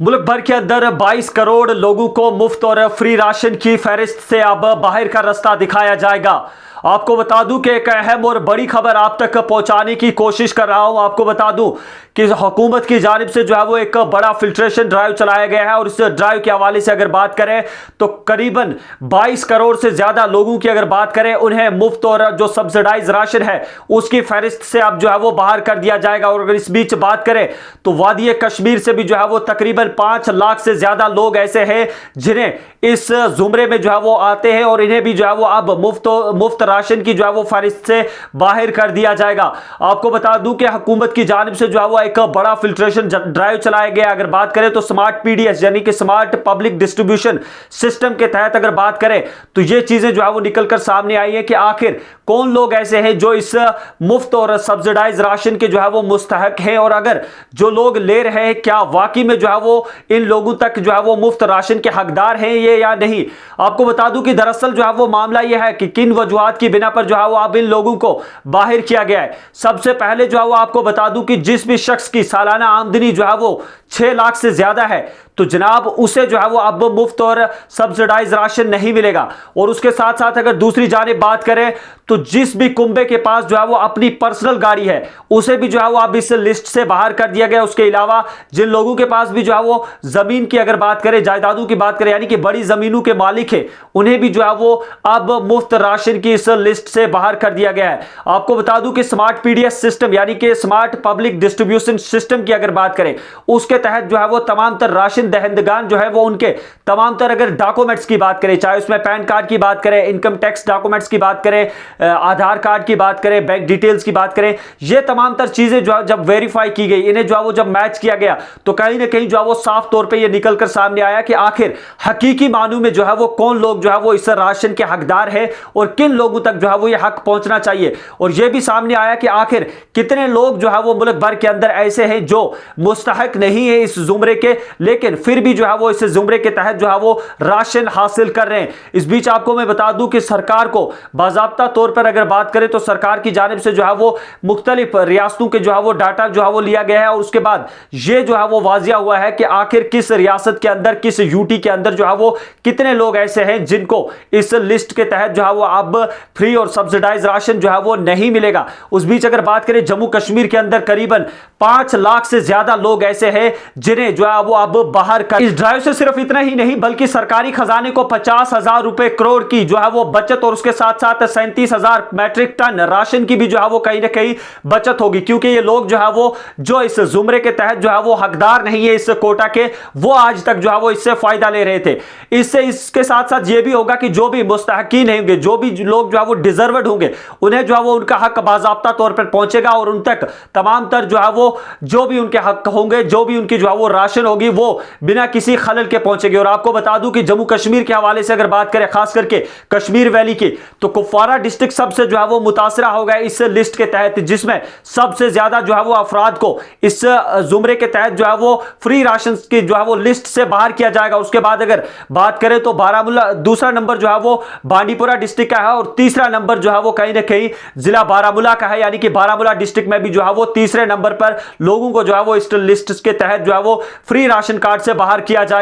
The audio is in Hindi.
मुल्क भर के अंदर 22 करोड़ लोगों को मुफ्त और फ्री राशन की फहरिस्त से अब बाहर का रास्ता दिखाया जाएगा। आपको बता दूं कि एक अहम और बड़ी खबर आप तक पहुंचाने की कोशिश कर रहा हूं। आपको बता दूं कि हुकूमत की जानिब से जो है वो एक बड़ा फिल्ट्रेशन ड्राइव चलाया गया है और इस ड्राइव के हवाले से अगर बात करें तो करीबन 22 करोड़ से ज्यादा लोगों की अगर बात करें उन्हें मुफ्त और जो सब्सिडाइज राशन है उसकी फहरिस्त से अब जो है वो बाहर कर दिया जाएगा। और अगर इस बीच बात करें तो वादी कश्मीर से भी जो है वो तकरीबन 5 लाख से ज्यादा लोग ऐसे हैं जिन्हें इस जुमरे में जो है वो आते हैं और इन्हें भी जो है वो अब मुफ्त राशन की जो है वो फहरिस्त से बाहर कर दिया जाएगा। आपको बता दूं कि हुकूमत की जानिब से जो है वो एक बड़ा फिल्ट्रेशन ड्राइव चलाया गया। अगर बात करें तो स्मार्ट पीडीएस यानी कि स्मार्ट पब्लिक डिस्ट्रीब्यूशन सिस्टम के तहत अगर बात करें तो ये चीजें जो है वो निकलकर सामने आई है कि आखिर कौन लोग ऐसे हैं जो इस मुफ्त और सब्सिडाइज राशन के जो है वो मुस्तहक हैं और अगर जो लोग ले रहे हैं क्या वाकई में जो है वो इन लोगों तक जो है वो मुफ्त राशन के हकदार हैं ये या नहीं। आपको बता दूं कि दरअसल जो है वो मामला यह है कि किन वजूहात की बिना पर जो है वो अब इन लोगों को बाहर किया गया है। सबसे पहले जो है वो आपको बता दूं कि जिस भी शख्स की सालाना आमदनी जो है वो 6 लाख से ज्यादा है तो जनाब उसे जो है वो अब मुफ्त और सब्सिडाइज राशन नहीं मिलेगा। और उसके साथ साथ अगर दूसरी जानिब बात करें तो जिस भी कुंबे के पास जो है वो अपनी पर्सनल गाड़ी है उसे भी जो है वो अब इस लिस्ट से बाहर कर दिया गया। उसके अलावा जिन लोगों के पास भी जो है वो जमीन की अगर बात करें जायदादों की बात करें यानी कि बड़ी जमीनों के मालिक है उन्हें भी जो है वो अब मुफ्त राशन की इस लिस्ट से बाहर कर दिया गया है। आपको बता दूं कि स्मार्ट पीडीएस सिस्टम यानी कि स्मार्ट पब्लिक डिस्ट्रीब्यूशन सिस्टम की अगर बात करें उसके तहत जो है वो तमाम तर राशन दहंदगान जो है वो उनके तमाम तर अगर डॉक्यूमेंट्स की बात करें चाहे उसमें पैन कार्ड की बात करें इनकम टैक्स डॉक्यूमेंट्स की बात करें आधार कार्ड की बात करें बैंक डिटेल्स की बात करें ये तमाम तर चीजें जो जब वेरीफाई की गई इन्हें जो है वो जब मैच किया गया तो कहीं ना कहीं जो है वो साफ तौर पे ये निकलकर सामने आया कि आखिर हकीकी मानू में जो है वो कौन लोग जो है वो इस राशन के हकदार है और किन लोगों तक जो है वो ये हक पहुंचना चाहिए। और ये भी सामने आया कि आखिर कितने लोग जो है वो मुल्क भर के अंदर ऐसे हैं जो मुस्तहक नहीं है इस जुमरे के लेकिन फिर भी जो है वो इस जुमरे के तहत जो है वो राशन हासिल कर रहे हैं। इस बीच आपको मैं बता दूं कि सरकार को बाज़ाब्ता तौर पर अगर बात करें तो सरकार की जानिब से जो है वो मुख्तलिफ रियासतों के जो है वो डाटा जो है वो लिया गया है और उसके बाद ये जो है वो वाजिया हुआ है कि आखिर किस रियासत के अंदर किस यूटी के अंदर जो है वो कितने लोग ऐसे हैं जिनको इस लिस्ट के तहत जो है वो अब फ्री और सब्सिडाइज राशन जो है वो नहीं मिलेगा। उस बीच अगर बात करें जम्मू कश्मीर के अंदर करीबन 5 लाख से ज्यादा लोग ऐसे हैं जिन्हें जो है वो अब बाहर कर इस ड्राइव से सिर्फ इतना ही नहीं बल्कि सरकारी खजाने को 50,000 रुपए करोड़ की जो है वो बचत और उसके साथ साथ 37,000 मैट्रिक टन राशन की भी जो है वो कहीं ना कहीं बचत होगी क्योंकि ये लोग जो है वो जो इस जुमरे के तहत जो है वो हकदार नहीं है इस कोटा के वो आज तक जो है वो इससे फायदा ले रहे थे। इससे इसके साथ साथ ये भी होगा कि जो भी मुस्तहकीन होंगे जो भी लोग जो है वो डिजर्वड होंगे उन्हें जो है वो उनका हक बाज़ाब्ता तौर पर पहुंचेगा और उन तक तमाम तर जो है वो जो भी उनके हक होंगे जो भी उनकी जो है वो राशन होगी वो बिना किसी खलल के पहुंचेगी। और आपको बता दूं कि जम्मू कश्मीर के हवाले से अगर बात करें खास करके कश्मीर वैली की तो कुपवारा डिस्ट्रिक्ट सबसे जो है वो मुतासरा हो गया इस लिस्ट के तहत जिसमें सबसे ज्यादा जो है वो अफराद को इस जुमरे के तहत जो है वो फ्री राशन की जो है वो लिस्ट से बाहर किया जाएगा। उसके बाद अगर बात करें तो बारामूला दूसरा नंबर जो है वो बांडीपुरा डिस्ट्रिक्ट का है और तीसरा नंबर जो है वो कहीं ना कहीं जिला बारामूला का है यानी कि बारामूला डिस्ट्रिक्ट में भी जो है वो तीसरे नंबर पर लोगों को जो है वो इस लिस्ट के तहत जो है वो फ्री राशन कार्ड से बाहर किया जाएगा।